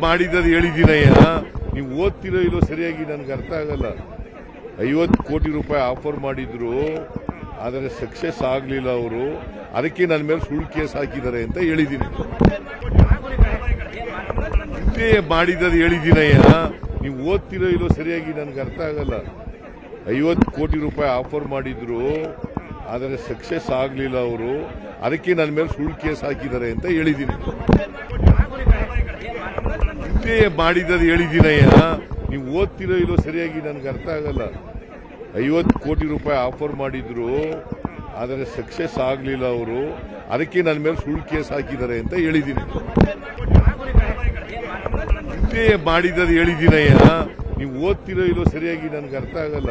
ಮಾಡಿದ್ದು ಹೇಳಿದ್ದೀನಯ್ಯ. ನೀವು ಓದ್ತಿರೋ ಇಲ್ಲೋ ಸರಿಯಾಗಿ ನನಗೆ ಅರ್ಥ ಆಗಲ್ಲ. 50 ಕೋಟಿ ರೂಪಾಯಿ ಆಫರ್ ಮಾಡಿದ್ರು, ಆದರೆ ಸಕ್ಸಸ್ ಆಗಲಿಲ್ಲ ಅವರು. ಅದಕ್ಕೆ ನನ್ನ ಮೇಲೆ ಸುಳ್ಳು ಕೇಸ್ ಹಾಕಿದ್ದಾರೆ ಅಂತ ಹೇಳಿದ್ದೀನಿ. ಮಾಡಿದ್ದು ಹೇಳಿದ್ದೀನಯ್ಯ. ನೀವು ಓದ್ತಿರೋ ಇಲ್ಲೋ ಸರಿಯಾಗಿ ನನಗೆ ಅರ್ಥ ಆಗಲ್ಲ. 50 ಕೋಟಿ ರೂಪಾಯಿ ಆಫರ್ ಮಾಡಿದ್ರು, ಆದರೆ ಸಕ್ಸಸ್ ಆಗಲಿಲ್ಲ ಅವರು. ಅದಕ್ಕೆ ನನ್ನ ಮೇಲೆ ಸುಳ್ಳು ಕೇಸ್ ಹಾಕಿದ್ದಾರೆ ಅಂತ ಹೇಳಿದ್ದೀನಿ. ಮಾಡಿದ್ದು ಹೇಳಿದ್ದೀನಯ್ಯ. ನೀವು ಓದ್ತಿರೋ ಇಲ್ಲೋ ಸರಿಯಾಗಿ ನನಗೆ ಅರ್ಥ ಆಗಲ್ಲ. 50 ಕೋಟಿ ರೂಪಾಯಿ ಆಫರ್ ಮಾಡಿದ್ರು, ಆದರೆ ಸಕ್ಸಸ್ ಆಗಲಿಲ್ಲ ಅವರು. ಅದಕ್ಕೆ ನನ್ನ ಮೇಲೆ ಸುಳ್ಳು ಕೇಸ್ ಹಾಕಿದ್ದಾರೆ ಅಂತ ಹೇಳಿದ್ದೀನಿ. ಮಾಡಿದ್ದು ಹೇಳಿದ್ದೀನಯ್ಯ. ನೀವು ಓದ್ತಿರೋ ಇಲ್ಲೋ ಸರಿಯಾಗಿ ನನಗೆ ಅರ್ಥ ಆಗಲ್ಲ.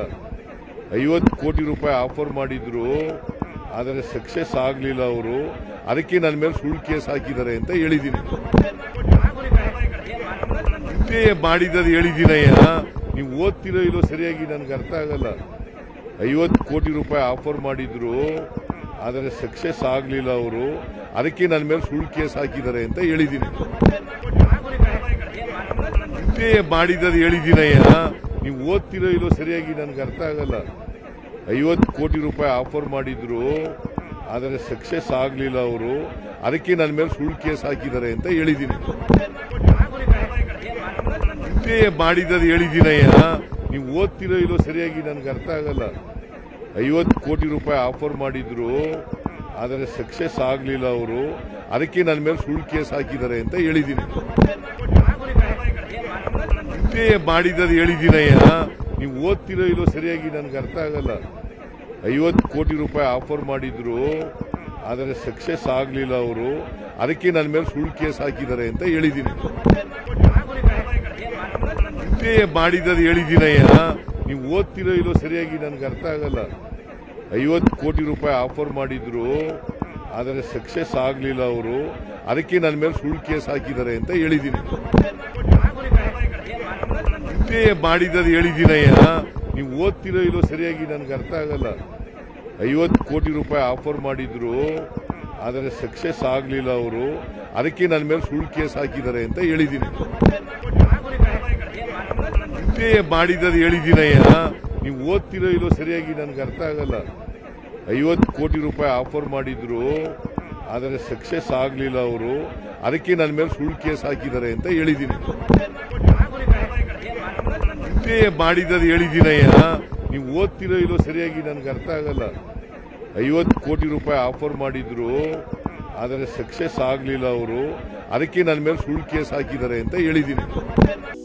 50 ಕೋಟಿ ರೂಪಾಯಿ ಆಫರ್ ಮಾಡಿದ್ರು, ಆದರೆ ಸಕ್ಸಸ್ ಆಗಲಿಲ್ಲ ಅವರು. ಅದಕ್ಕೆ ನನ್ನ ಮೇಲೆ ಸುಳ್ಳು ಕೇಸ್ ಹಾಕಿದ್ದಾರೆ ಅಂತ ಹೇಳಿದ್ದೀನಿ. ಮಾಡಿದ್ದು ಹೇಳಿದ್ದೀನಯ್ಯ. ನೀವು ಓದ್ತಿರೋ ಇಲ್ಲೋ ಸರಿಯಾಗಿ ನನಗೆ ಅರ್ಥ ಆಗಲ್ಲ. 50 ಕೋಟಿ ರೂಪಾಯಿ ಆಫರ್ ಮಾಡಿದ್ರು, ಆದರೆ ಸಕ್ಸಸ್ ಆಗಲಿಲ್ಲ ಅವರು. ಅದಕ್ಕೆ ನನ್ನ ಮೇಲೆ ಸುಳ್ಳು ಕೇಸ್ ಹಾಕಿದ್ದಾರೆ ಅಂತ ಹೇಳಿದ್ದೀನಿ. ಮಾಡಿದ್ದು ಹೇಳಿದ್ದೀನಯ್ಯ. ನೀವು ಓದ್ತಿರೋ ಇಲ್ಲೋ ಸರಿಯಾಗಿ ನನಗೆ ಅರ್ಥ ಆಗಲ್ಲ. 50 ಕೋಟಿ ರೂಪಾಯಿ ಆಫರ್ ಮಾಡಿದ್ರು, ಆದರೆ ಸಕ್ಸಸ್ ಆಗಲಿಲ್ಲ ಅವರು. ಅದಕ್ಕೆ ನನ್ನ ಮೇಲೆ ಸುಳ್ಳು ಕೇಸ್ ಹಾಕಿದ್ದಾರೆ ಅಂತ ಹೇಳಿದ್ದೀನಿ. ಮಾಡಿದ್ದು ಹೇಳಿದ್ದೀನಯ್ಯ. ನೀವು ಓದ್ತಿರೋ ಇಲ್ಲೋ ಸರಿಯಾಗಿ ನನಗೆ ಅರ್ಥ ಆಗಲ್ಲ. 50 ಕೋಟಿ ರೂಪಾಯಿ ಆಫರ್ ಮಾಡಿದ್ರು, ಆದರೆ ಸಕ್ಸಸ್ ಆಗಲಿಲ್ಲ ಅವರು. ಅದಕ್ಕೆ ನನ್ನ ಮೇಲೆ ಸುಳ್ಳು ಕೇಸ್ ಹಾಕಿದ್ದಾರೆ ಅಂತ ಹೇಳಿದ್ದೀನಿ. ಮಾಡಿದ್ದು ಹೇಳಿದ್ದೀನಯ್ಯ. ನೀವು ಓದ್ತಿರೋ ಇಲ್ಲೋ ಸರಿಯಾಗಿ ನನಗೆ ಅರ್ಥ ಆಗಲ್ಲ. 50 ಕೋಟಿ ರೂಪಾಯಿ ಆಫರ್ ಮಾಡಿದ್ರು, ಆದರೆ ಸಕ್ಸಸ್ ಆಗಲಿಲ್ಲ ಅವರು. ಅದಕ್ಕೆ ನನ್ನ ಮೇಲೆ ಸುಳ್ಳು ಕೇಸ್ ಹಾಕಿದ್ದಾರೆ ಅಂತ ಹೇಳಿದ್ದೀನಿ. ಮಾಡಿದ್ದು ಹೇಳಿದ್ದೀನಯ್ಯ. ನೀವು ಓದ್ತಿರೋ ಇಲ್ಲೋ ಸರಿಯಾಗಿ ನನಗೆ ಅರ್ಥ ಆಗಲ್ಲ. 50 ಕೋಟಿ ರೂಪಾಯಿ ಆಫರ್ ಮಾಡಿದ್ರು, ಆದರೆ ಸಕ್ಸಸ್ ಆಗಲಿಲ್ಲ ಅವರು. ಅದಕ್ಕೆ ನನ್ನ ಮೇಲೆ ಸುಳ್ಳು ಕೇಸ್ ಹಾಕಿದ್ದಾರೆ ಅಂತ ಹೇಳಿದ್ದೀನಿ. ಮಾಡಿದ್ದು ಹೇಳಿದ್ದೀನಯ್ಯ. ನೀವು ಓದ್ತಿರೋ ಇಲ್ಲೋ ಸರಿಯಾಗಿ ನನಗೆ ಅರ್ಥ ಆಗಲ್ಲ. 50 ಕೋಟಿ ರೂಪಾಯಿ ಆಫರ್ ಮಾಡಿದ್ರು, ಆದರೆ ಸಕ್ಸಸ್ ಆಗಲಿಲ್ಲ ಅವರು. ಅದಕ್ಕೆ ನನ್ನ ಮೇಲೆ ಸುಳ್ಳು ಕೇಸ್ ಹಾಕಿದ್ದಾರೆ ಅಂತ ಹೇಳಿದ್ದೀನಿ. ಮಾಡಿದ್ದು ಹೇಳಿದ್ದೀನಯ್ಯ. ನೀವು ಓದ್ತಿರೋ ಇಲ್ಲೋ ಸರಿಯಾಗಿ ನನಗೆ ಅರ್ಥ ಆಗಲ್ಲ. 50 ಕೋಟಿ ರೂಪಾಯಿ ಆಫರ್ ಮಾಡಿದ್ರು, ಆದರೆ ಸಕ್ಸಸ್ ಆಗಲಿಲ್ಲ ಅವರು. ಅದಕ್ಕೆ ನನ್ನ ಮೇಲೆ ಸುಳ್ಳು ಕೇಸ್ ಹಾಕಿದ್ದಾರೆ ಅಂತ ಹೇಳಿದ್ದೀನಿ. ಮಾಡಿದ್ದು ಹೇಳಿದ್ದೀನಯ್ಯ. ನೀವು ಓದ್ತಿರೋ ಇಲ್ಲೋ ಸರಿಯಾಗಿ ನನಗೆ ಅರ್ಥ ಆಗಲ್ಲ. 50 ಕೋಟಿ ರೂಪಾಯಿ ಆಫರ್ ಮಾಡಿದ್ರು, ಆದರೆ ಸಕ್ಸಸ್ ಆಗಲಿಲ್ಲ ಅವರು. ಅದಕ್ಕೆ ನನ್ನ ಮೇಲೆ ಸುಳ್ಳು ಕೇಸ್ ಹಾಕಿದ್ದಾರೆ ಅಂತ ಹೇಳಿದ್ದೀನಿ.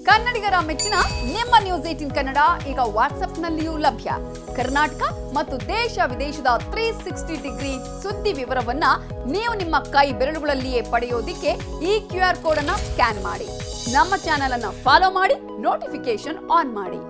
ಕನ್ನಡಿಗರ ಮೆಚ್ಚಿನ ನಿಮ್ಮ ನ್ಯೂಸ್ 18 ಕನ್ನಡ ಈಗ ವಾಟ್ಸ್ಆಪ್ನಲ್ಲಿಯೂ ಲಭ್ಯ. ಕರ್ನಾಟಕ ಮತ್ತು ದೇಶ ವಿದೇಶದ 360 ಡಿಗ್ರಿ ಸುದ್ದಿ ವಿವರವನ್ನ ನೀವು ನಿಮ್ಮ ಕೈ ಬೆರಳುಗಳಲ್ಲಿಯೇ ಪಡೆಯೋದಿಕ್ಕೆ ಈ QR ಕೋಡ್ ಅನ್ನು ಸ್ಕ್ಯಾನ್ ಮಾಡಿ. ನಮ್ಮ ಚಾನೆಲ್ ಅನ್ನು ಫಾಲೋ ಮಾಡಿ, ನೋಟಿಫಿಕೇಶನ್ ಆನ್ ಮಾಡಿ.